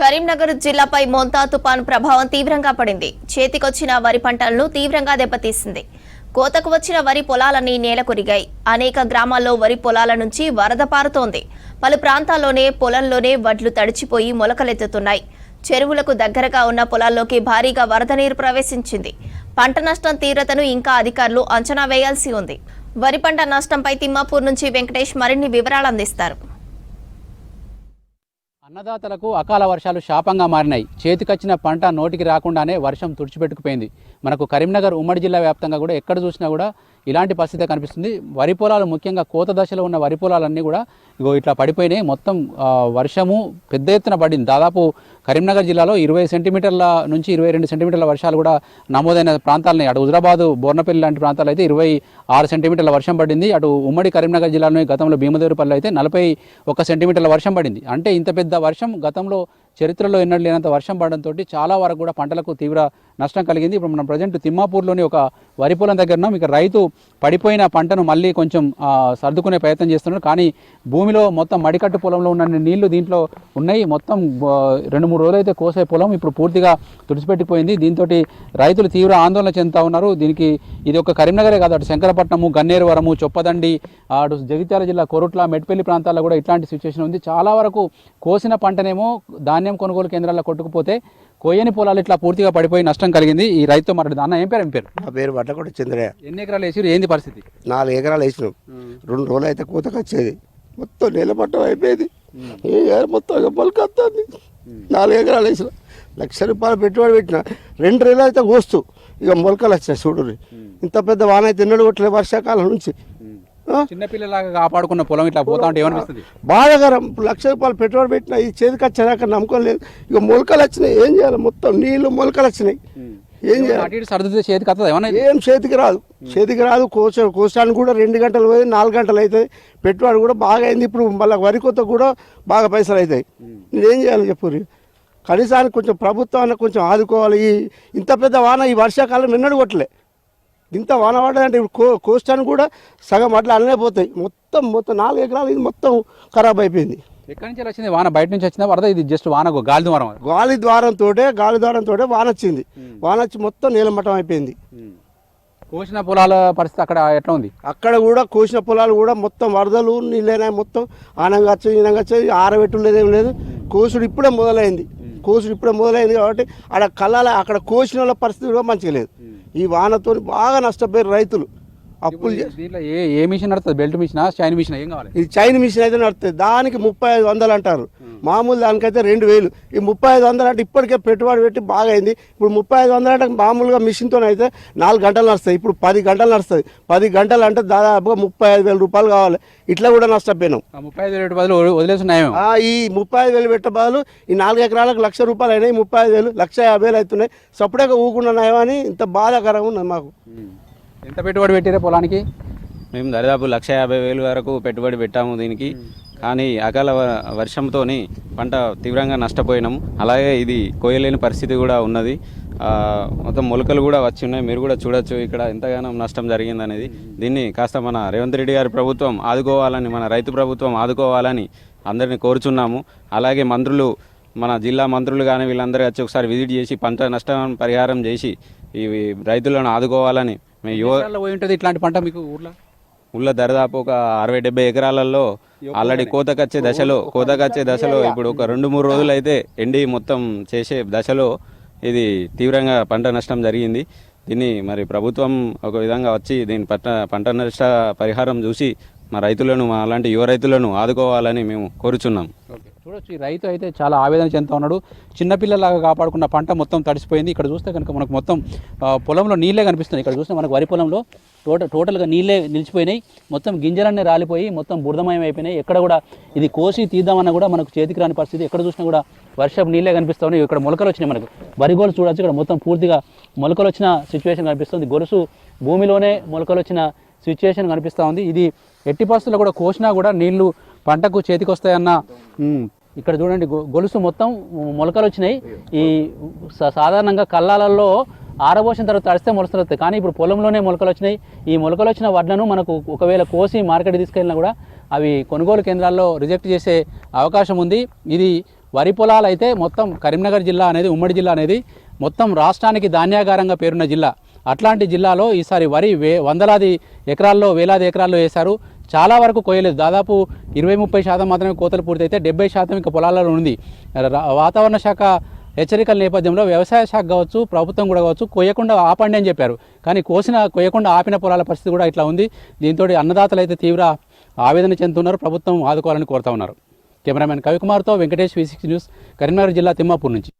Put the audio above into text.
కరీంనగర్ జిల్లాపై మోంతా తుపాను ప్రభావం తీవ్రంగా పడింది. చేతికొచ్చిన వరి పంటలను తీవ్రంగా దెబ్బతీసింది. కోతకు వచ్చిన వరి పొలాలన్నీ నేలకొరిగాయి. అనేక గ్రామాల్లో వరి పొలాల నుంచి వరద పారుతోంది. పలు ప్రాంతాల్లోనే పొలంలోనే వడ్లు తడిచిపోయి మొలకలెత్తుతున్నాయి. చెరువులకు దగ్గరగా ఉన్న పొలాల్లోకి భారీగా వరద నీరు ప్రవేశించింది. పంట నష్టం తీవ్రతను ఇంకా అధికారులు అంచనా వేయాల్సి ఉంది. వరి పంట నష్టంపై తిమ్మాపూర్ నుంచి వెంకటేష్ మరిన్ని వివరాలు అందిస్తారు. అన్నదాతలకు అకాల వర్షాలు శాపంగా మారినాయి. చేతికొచ్చిన పంట నోటికి రాకుండానే వర్షం తుడిచిపెట్టుకుపోయింది. మనకు కరీంనగర్ ఉమ్మడి జిల్లా వ్యాప్తంగా కూడా ఎక్కడ చూసినా కూడా ఇలాంటి పరిస్థితి కనిపిస్తుంది. వరి పొలాలు ముఖ్యంగా కోత దశలో ఉన్న వరి పొలాలన్నీ కూడా ఇట్లా పడిపోయినాయి. మొత్తం వర్షము పెద్ద ఎత్తున పడింది. దాదాపు కరీంనగర్ జిల్లాలో 20 సెంటీమీటర్ల నుంచి 22 సెంటీమీటర్ల వర్షాలు కూడా నమోదైన ప్రాంతాలని, అటు హుజరాబాద్, బోర్నపల్లి లాంటి ప్రాంతాలు అయితే 26 సెంటీమీటర్ల వర్షం పడింది. అటు ఉమ్మడి కరీంనగర్ జిల్లాలో గతంలో భీమదేవరపల్లి అయితే 41 సెంటీమీటర్ల వర్షం పడింది. అంటే ఇంత పెద్ద వర్షం గతంలో చరిత్రలో ఎన్నడూ లేనంత వర్షం పడడంతో చాలా వరకు కూడా పంటలకు తీవ్ర నష్టం కలిగింది. ఇప్పుడు మనం ప్రజెంట్ తిమ్మాపూర్లోని ఒక వరి పొలం దగ్గర ఉన్నాం. ఇక రైతు పడిపోయిన పంటను మళ్ళీ కొంచెం సర్దుకునే ప్రయత్నం చేస్తున్నాడు. కానీ భూమిలో మొత్తం మడికట్టు పొలంలో ఉన్న నీళ్లు దీంట్లో ఉన్నాయి. మొత్తం 2-3 రోజులు అయితే కోసే పొలం ఇప్పుడు పూర్తిగా తుడిచిపెట్టిపోయింది. దీంతో రైతులు తీవ్ర ఆందోళన చెందుతూ ఉన్నారు. దీనికి ఇది ఒక కరీంనగరే కాదు, అటు శంకరపట్నము, గన్నేరువరము, చొప్పదండి, అటు జగిత్యాల జిల్లా కొరుట్ల, మెట్పల్లి ప్రాంతాల్లో కూడా ఇట్లాంటి సిచ్యువేషన్ ఉంది. చాలా వరకు కోసిన పంటనేమో ధాన్యం కొనుగోలు కేంద్రాల్లో కొట్టుకుపోతే కోయని పొలాలు ఇట్లా పూర్తిగా పడిపోయి నష్టం కలిగింది. ఈ రైతుతో మాట్లాడుతుంది. అన్న, ఏం పేరు? నా పేరు వడ్లకొండ చంద్రయ్య. ఎన్ని ఎకరాలు వేసి ఏంది పరిస్థితి? 4 ఎకరాలు వేసినాం. 2 రోజులు అయితే కోతకు వచ్చేది. మొత్తం నీలమట్టం అయిపోయేది. మొత్తం మొలకొస్తుంది. 4 ఎకరాలు వేసిన ₹1,00,000 పెట్టుబడి పెట్టిన. 2 రోజులు అయితే కోస్తూ ఇక మొలకలు వచ్చినాయి. చూడు, ఇంత పెద్ద వాన అయితే ఎన్నడూ కొట్టలేదు వర్షాకాలం నుంచి. చిన్నపిల్లలాగా కాపాడుకున్న పొలం ఇట్లా పోతా ఉంటే ఏమనిపిస్తుంది? బాధాకరం. ₹1,00,000 పెట్టుబడి పెట్టినా ఈ చేతికి వచ్చేదాకా నమ్మకం లేదు. ఇక మొలకలు వచ్చినాయి. ఏం చేయాలి? మొత్తం నీళ్లు మొలకలు వచ్చినాయి. ఏం చేయాలి? సర్దితే చేతికి వస్తుంది ఏమన్నా? ఏం చేతికి రాదు. కోసానికి కూడా 2 గంటలు పోయి 4 గంటలు అవుతాయి. పెట్టుబడి కూడా బాగా అయింది. ఇప్పుడు మళ్ళీ వరి కొత్త కూడా బాగా పైసలు అవుతాయి. నేనేం చేయాలి చెప్పు? కనీసానికి కొంచెం ప్రభుత్వాన్ని కొంచెం ఆదుకోవాలి. ఇంత పెద్ద వాన ఈ వర్షాకాలం ఎన్నడూ కొట్టలే. ఇంత వాన పడ్డదంటే ఇప్పుడు కోస్తానికి కూడా సగం అట్లా అన్నీ పోతాయి. మొత్తం 4 ఎకరాలు ఇది మొత్తం ఖరాబ్ అయిపోయింది. ఎక్కడి నుంచి వచ్చింది వాన? బయట నుంచి వచ్చిందా వరద? ఇది జస్ట్ వాన గాలి ద్వారంతో వాన వచ్చింది. వాన వచ్చి మొత్తం నీలమట్టం అయిపోయింది. కోసిన పొలాల పరిస్థితి అక్కడ ఎట్లా ఉంది? అక్కడ కూడా కోసిన పొలాలు కూడా మొత్తం వరదలు నీళ్ళైనా మొత్తం ఆనంగా వచ్చి ఈనంగా వచ్చి ఆరబెట్టు లేదేం లేదు. కోసుడు ఇప్పుడే మొదలైంది కాబట్టి అక్కడ కోసిన వాళ్ళ పరిస్థితి కూడా మంచిగా లేదు. ఈ వానతో బాగా నష్టపోయారు రైతులు. అప్పులు దీంట్లో ఏ మిషన్ నడుస్తుంది? Belt machine, chain machine? ఏం కావాలి? ఇది చైన్ మిషన్ అయితే నడుస్తుంది. దానికి 3500 అంటారు. మామూలు దానికైతే 2000. ఈ 3500 అంటే ఇప్పటికే పెట్టుబడి పెట్టి బాగా అయింది. ఇప్పుడు 3500 అంటే మామూలుగా మిషన్తో అయితే 4 గంటలు నడుస్తాయి. ఇప్పుడు 10 గంటలు నడుస్తుంది. 10 గంటలు అంటే దాదాపుగా ₹35,000 కావాలి. ఇట్లా కూడా నష్టపోయినాం. 35,000 బదులు వదిలేస్తున్నాయి. ఈ 35,000 పెట్ట బదులు ఈ 4 ఎకరాలకు ₹1,00,000 అయినాయి. 35,000 1,50,000 అవుతున్నాయి. సపరేట్గా ఊకున్నాయని ఇంత బాధాకరంగా ఉన్నది మాకు. ఎంత పెట్టుబడి పెట్టారే పొలానికి? మేము దాదాపు 1,50,000 వరకు పెట్టుబడి పెట్టాము దీనికి. కానీ అకాల వర్షంతో పంట తీవ్రంగా నష్టపోయినాము. అలాగే ఇది కోయలేని పరిస్థితి కూడా ఉన్నది. మొత్తం మొలకలు కూడా వచ్చి ఉన్నాయి. మీరు కూడా చూడొచ్చు ఇక్కడ ఎంతగానో నష్టం జరిగిందనేది. దీన్ని కాస్త మన రేవంత్ రెడ్డి గారి ప్రభుత్వం ఆదుకోవాలని, మన రైతు ప్రభుత్వం ఆదుకోవాలని అందరినీ కోరుచున్నాము. అలాగే మంత్రులు, మన జిల్లా మంత్రులు కానీ వీళ్ళందరూ వచ్చి ఒకసారి విజిట్ చేసి పంట నష్టం పరిహారం చేసి ఈ రైతులను ఆదుకోవాలని ఉంటుంది. ఇట్లాంటి పంట మీకు ఊళ్ళో దాదాపు ఒక 60-70 ఎకరాలలో ఆల్రెడీ కోతకొచ్చే దశలో ఇప్పుడు ఒక 2-3 రోజులు అయితే ఎండి మొత్తం చేసే దశలో ఇది తీవ్రంగా పంట నష్టం జరిగింది. దీన్ని మరి ప్రభుత్వం ఒక విధంగా వచ్చి దీని పంట నష్ట పరిహారం చూసి మా అలాంటి యువ రైతులను ఆదుకోవాలని మేము కోరుచున్నాం. చూడొచ్చు, ఈ రైతు అయితే చాలా ఆవేదన చెందుతూ ఉన్నాడు. చిన్నపిల్లలాగా కాపాడుకున్న పంట మొత్తం తడిసిపోయింది. ఇక్కడ చూస్తే కనుక మనకు మొత్తం పొలంలో నీళ్ళే కనిపిస్తున్నాయి. ఇక్కడ చూస్తే మనకు వరి పొలంలో టోటల్గా నీళ్ళే నిలిచిపోయినాయి. మొత్తం గింజలన్నీ రాలిపోయి మొత్తం బురదమయం అయిపోయినాయి. ఎక్కడ కూడా ఇది కోసి తీద్దామన్నా కూడా మనకు చేతికి రాని పరిస్థితి. ఎక్కడ చూసినా కూడా వర్షపు నీళ్ళే కనిపిస్తూ ఉన్నాయి. ఇక్కడ మొలకలు వచ్చినాయి. మనకు వరి గోలు చూడొచ్చు. ఇక్కడ మొత్తం పూర్తిగా మొలకలు వచ్చిన సిచ్యువేషన్ కనిపిస్తుంది. గొలుసు భూమిలోనే మొలకలు వచ్చిన సిచ్యువేషన్ కనిపిస్తూ ఉంది. ఇది ఎట్టి పరిస్థితుల్లో కూడా కోసినా కూడా నీళ్లు పంటకు చేతికి వస్తాయన్న ఇక్కడ చూడండి, గొలుసు మొత్తం మొలకలు వచ్చినాయి. ఈ సాధారణంగా కల్లాలలో ఆరబోసిన తర్వాత తడిస్తే మొలకలు వస్తాయి. కానీ ఇప్పుడు పొలంలోనే మొలకలు వచ్చినాయి. ఈ మొలకలు వచ్చిన వడ్లను మనకు ఒకవేళ కోసి మార్కెట్ తీసుకెళ్ళినా కూడా అవి కొనుగోలు కేంద్రాల్లో రిజెక్ట్ చేసే అవకాశం ఉంది. ఇది వరి పొలాలు అయితే మొత్తం కరీంనగర్ జిల్లా అనేది ఉమ్మడి జిల్లా అనేది మొత్తం రాష్ట్రానికి ధాన్యాగారంగా పేరున్న జిల్లా. అట్లాంటి జిల్లాలో ఈసారి వరి వందలాది ఎకరాల్లో వేలాది ఎకరాల్లో వేశారు. చాలా వరకు కోయలేదు. దాదాపు 20-30% మాత్రమే కోతలు పూర్తయితే 70% ఇంకా పొలాలలో ఉంది. వాతావరణ శాఖ హెచ్చరికల నేపథ్యంలో వ్యవసాయ శాఖ కావచ్చు, ప్రభుత్వం కూడా కావచ్చు, కొయ్యకుండా ఆపండి అని చెప్పారు. కానీ కొయ్యకుండా ఆపిన పొలాల పరిస్థితి కూడా ఇట్లా ఉంది. దీంతో అన్నదాతలు అయితే తీవ్ర ఆవేదన చెందుతున్నారు. ప్రభుత్వం ఆదుకోవాలని కోరుతా ఉన్నారు. కెమెరామెన్ కవికుమార్తో వెంకటేష్, V6 న్యూస్, కరీంనగర్ జిల్లా తిమ్మాపూర్ నుంచి.